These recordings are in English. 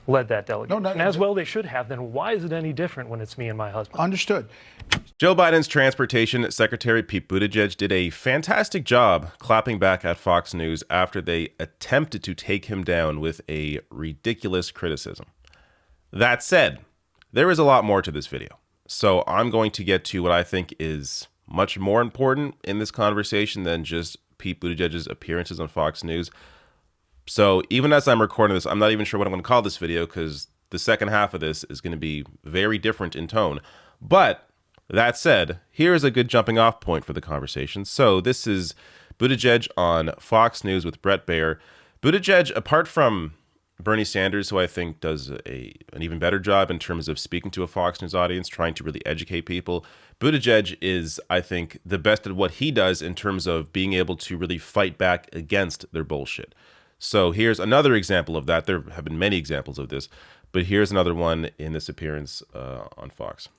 led that delegation. No, and as well they should have. Then why is it any different when it's me and my husband? Understood. Joe Biden's Transportation Secretary Pete Buttigieg did a fantastic job clapping back at Fox News after they attempted to take him down with a ridiculous criticism. That said, there is a lot more to this video. So I'm going to get to what I think is much more important in this conversation than just Pete Buttigieg's appearances on Fox News. So even as I'm recording this, I'm not even sure what I'm going to call this video because the second half of this is going to be very different in tone. But that said, here is a good jumping off point for the conversation. So this is Buttigieg on Fox News with Bret Baier. Buttigieg, apart from Bernie Sanders, who I think does an even better job in terms of speaking to a Fox News audience, trying to really educate people, Buttigieg is, I think, the best at what he does in terms of being able to really fight back against their bullshit. So here's another example of that. There have been many examples of this, but here's another one in this appearance on Fox.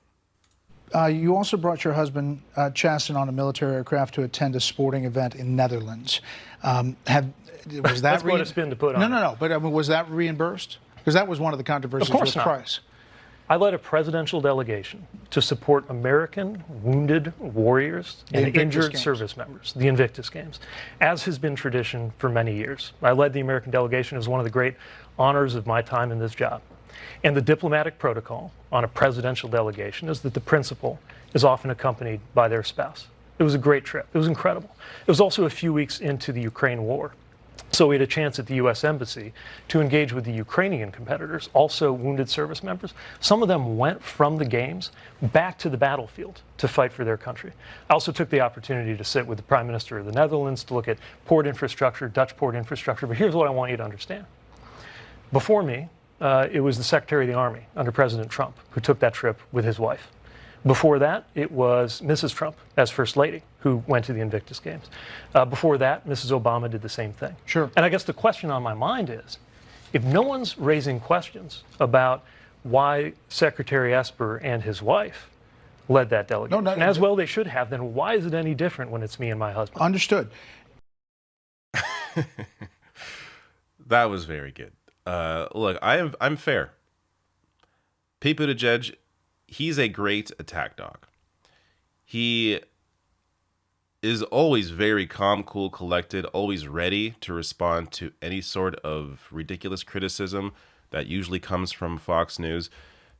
You also brought your husband, Chasten, on a military aircraft to attend a sporting event in Netherlands. Was that That's quite a spin to put on. No. But I mean, was that reimbursed? Because that was one of the controversies with price. I led a presidential delegation to support American wounded warriors and injured service members, the Invictus Games, as has been tradition for many years. I led the American delegation. It was one of the great honors of my time in this job. And the diplomatic protocol on a presidential delegation is that the principal is often accompanied by their spouse. It was a great trip. It was incredible. It was also a few weeks into the Ukraine war. So we had a chance at the U.S. Embassy to engage with the Ukrainian competitors, also wounded service members. Some of them went from the games back to the battlefield to fight for their country. I also took the opportunity to sit with the Prime Minister of the Netherlands to look at port infrastructure, Dutch port infrastructure. But here's what I want you to understand. Before me, it was the Secretary of the Army under President Trump who took that trip with his wife. Before that, it was Mrs. Trump as First Lady who went to the Invictus Games. Before that, Mrs. Obama did the same thing. Sure. And I guess the question on my mind is, if no one's raising questions about why Secretary Esper and his wife led that delegation, and as well they should have, then why is it any different when it's me and my husband? Understood. That was very good. Look, I'm fair. Pete Buttigieg, he's a great attack dog. He is always very calm, cool, collected, always ready to respond to any sort of ridiculous criticism that usually comes from Fox News.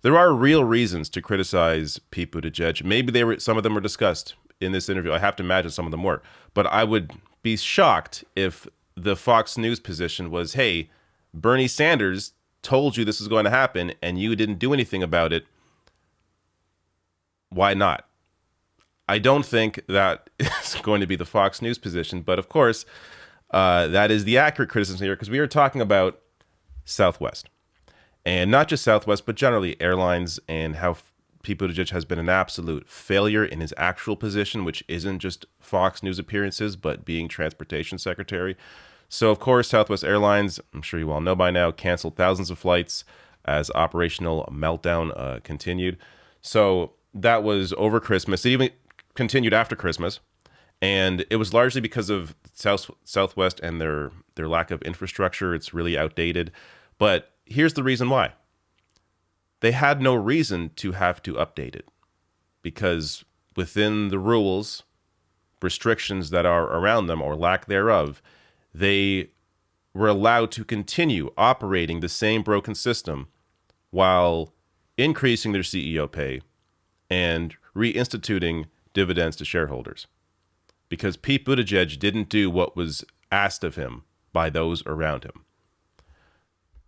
There are real reasons to criticize Pete Buttigieg. Maybe some of them were discussed in this interview. I have to imagine some of them were. But I would be shocked if the Fox News position was, hey, Bernie Sanders told you this was going to happen and you didn't do anything about it. Why not? I don't think that is going to be the Fox News position, but of course, that is the accurate criticism here because we are talking about Southwest. And not just Southwest, but generally airlines and how Pete Buttigieg has been an absolute failure in his actual position, which isn't just Fox News appearances, but being transportation secretary. So, of course, Southwest Airlines, I'm sure you all know by now, canceled thousands of flights as operational meltdown continued. So that was over Christmas. It even continued after Christmas. And it was largely because of Southwest and their lack of infrastructure. It's really outdated. But here's the reason why. They had no reason to have to update it because within the rules, restrictions that are around them or lack thereof, they were allowed to continue operating the same broken system while increasing their CEO pay and reinstituting dividends to shareholders. Because Pete Buttigieg didn't do what was asked of him by those around him.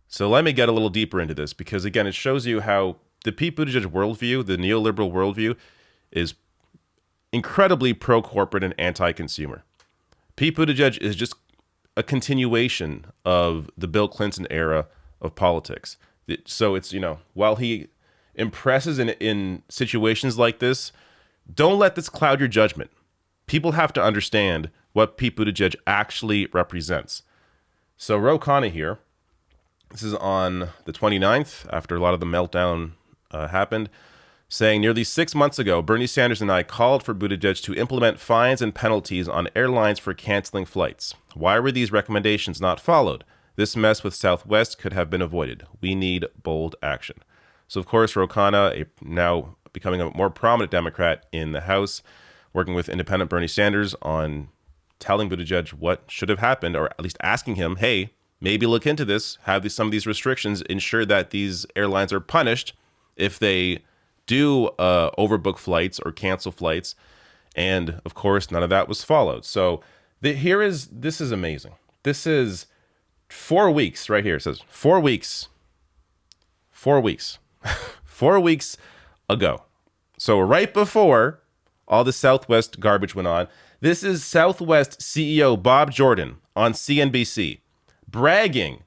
So let me get a little deeper into this because, again, it shows you how the Pete Buttigieg worldview, the neoliberal worldview, is incredibly pro-corporate and anti-consumer. Pete Buttigieg is just a continuation of the Bill Clinton era of politics. So it's, while he impresses in situations like this, don't let this cloud your judgment. People have to understand what Pete Buttigieg actually represents. So Ro Khanna here, this is on the 29th, after a lot of the meltdown happened, saying, nearly 6 months ago, Bernie Sanders and I called for Buttigieg to implement fines and penalties on airlines for canceling flights. Why were these recommendations not followed? This mess with Southwest could have been avoided. We need bold action. So, of course, Ro Khanna, now becoming a more prominent Democrat in the House, working with independent Bernie Sanders on telling Buttigieg what should have happened, or at least asking him, hey, maybe look into this, have some of these restrictions, ensure that these airlines are punished if they do overbook flights or cancel flights. And, of course, none of that was followed. So this is amazing. This is 4 weeks right here. It says 4 weeks. 4 weeks. 4 weeks ago. So right before all the Southwest garbage went on, this is Southwest CEO Bob Jordan on CNBC bragging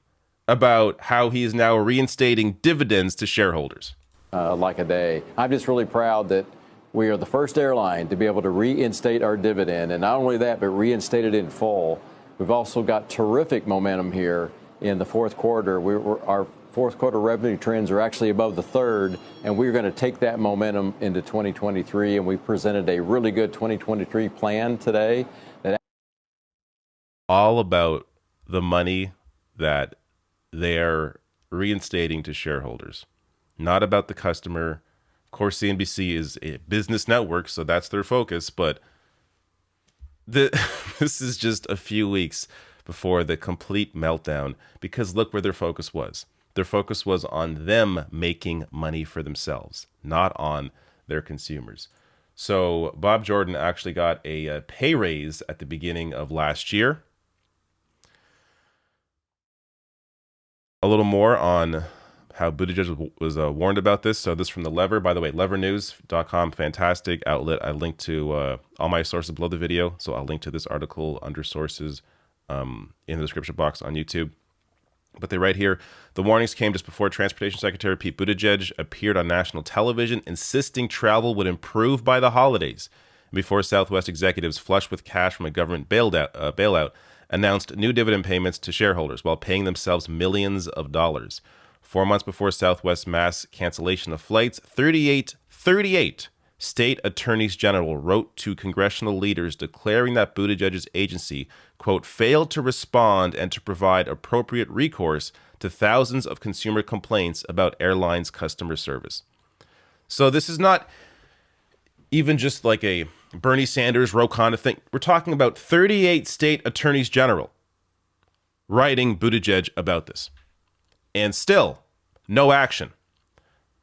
about how he is now reinstating dividends to shareholders. Like a day. I'm just really proud that we are the first airline to be able to reinstate our dividend. And not only that, but reinstate it in full. We've also got terrific momentum here in the fourth quarter. Our fourth quarter revenue trends are actually above the third, and we're going to take that momentum into 2023. And we presented a really good 2023 plan today. All about the money that they're reinstating to shareholders, not about the customer. Of course, CNBC is a business network, so that's their focus. But this is just a few weeks before the complete meltdown, because look where their focus was. Their focus was on them making money for themselves, not on their consumers. So Bob Jordan actually got a pay raise at the beginning of last year. A little more on how Buttigieg was warned about this. So this from the Lever. By the way, levernews.com, fantastic outlet. I linked to all my sources below the video. So I'll link to this article under sources in the description box on YouTube. But they write here, the warnings came just before Transportation Secretary Pete Buttigieg appeared on national television, insisting travel would improve by the holidays. And before Southwest executives flush with cash from a government bailout announced new dividend payments to shareholders while paying themselves millions of dollars. 4 months before Southwest's mass cancellation of flights, 38 state attorneys general wrote to congressional leaders declaring that Buttigieg's agency, quote, failed to respond and to provide appropriate recourse to thousands of consumer complaints about airlines' customer service. So this is not even just like a Bernie Sanders, Ro Khanna thing. We're talking about 38 state attorneys general writing Buttigieg about this. And still, no action.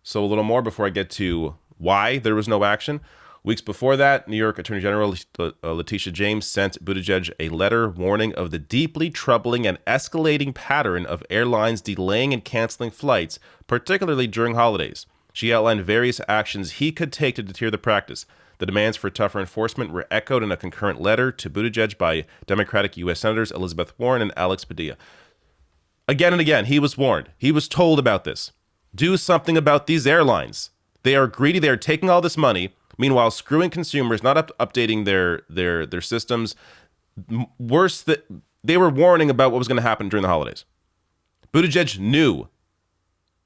So a little more before I get to why there was no action. Weeks before that, New York Attorney General Letitia James sent Buttigieg a letter warning of the deeply troubling and escalating pattern of airlines delaying and canceling flights, particularly during holidays. She outlined various actions he could take to deter the practice. The demands for tougher enforcement were echoed in a concurrent letter to Buttigieg by Democratic U.S. Senators Elizabeth Warren and Alex Padilla. Again and again, he was warned. He was told about this. Do something about these airlines. They are greedy. They are taking all this money, meanwhile screwing consumers, not updating their systems. Worse, that they were warning about what was going to happen during the holidays. Buttigieg knew.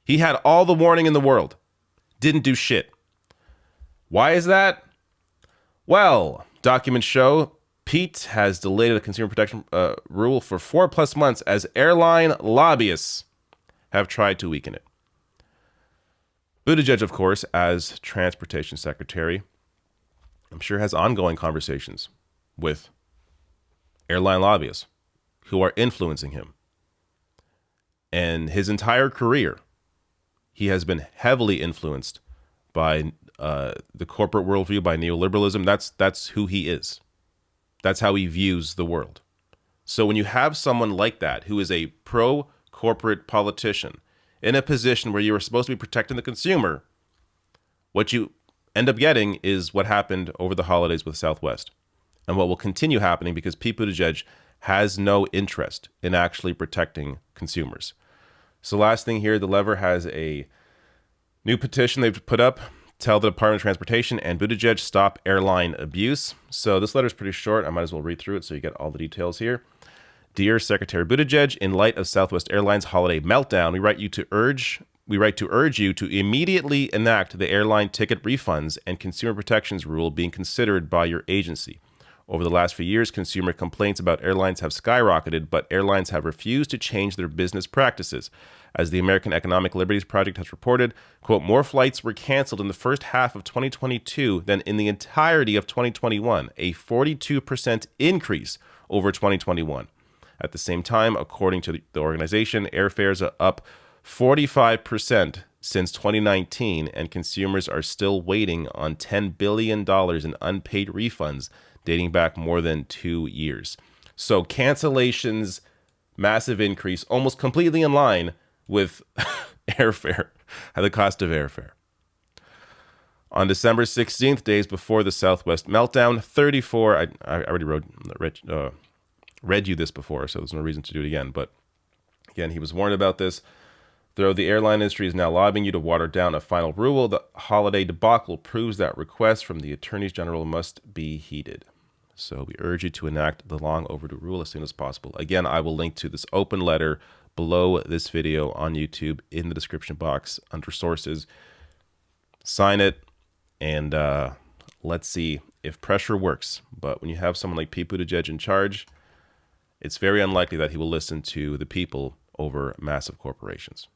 He had all the warning in the world. Didn't do shit. Why is that? Well, documents show Pete has delayed a consumer protection rule for 4+ months as airline lobbyists have tried to weaken it. Buttigieg, of course, as Transportation Secretary, I'm sure has ongoing conversations with airline lobbyists who are influencing him. And his entire career, he has been heavily influenced by the corporate worldview, by neoliberalism. That's who he is. That's how he views the world. So when you have someone like that, who is a pro-corporate politician, in a position where you are supposed to be protecting the consumer, what you end up getting is what happened over the holidays with Southwest, and what will continue happening because Pete Buttigieg has no interest in actually protecting consumers. So last thing here, the Lever has a new petition they've put up. Tell the Department of Transportation and Buttigieg stop airline abuse. So this letter is pretty short. I might as well read through it so you get all the details here. Dear Secretary Buttigieg, in light of Southwest Airlines' holiday meltdown, we write to urge you to immediately enact the airline ticket refunds and consumer protections rule being considered by your agency. Over the last few years, consumer complaints about airlines have skyrocketed, but airlines have refused to change their business practices. As the American Economic Liberties Project has reported, quote, more flights were canceled in the first half of 2022 than in the entirety of 2021, a 42% increase over 2021. At the same time, according to the organization, airfares are up 45% since 2019, and consumers are still waiting on $10 billion in unpaid refunds dating back more than 2 years. So cancellations, massive increase, almost completely in line with airfare, the cost of airfare. On December 16th, days before the Southwest meltdown, 34, I already read you this before, so there's no reason to do it again. But again, he was warned about this. Though the airline industry is now lobbying you to water down a final rule, the holiday debacle proves that requests from the attorneys general must be heeded. So we urge you to enact the long overdue rule as soon as possible. Again, I will link to this open letter below this video on YouTube in the description box under sources. Sign it, and let's see if pressure works. But when you have someone like Pete Buttigieg in charge, it's very unlikely that he will listen to the people over massive corporations.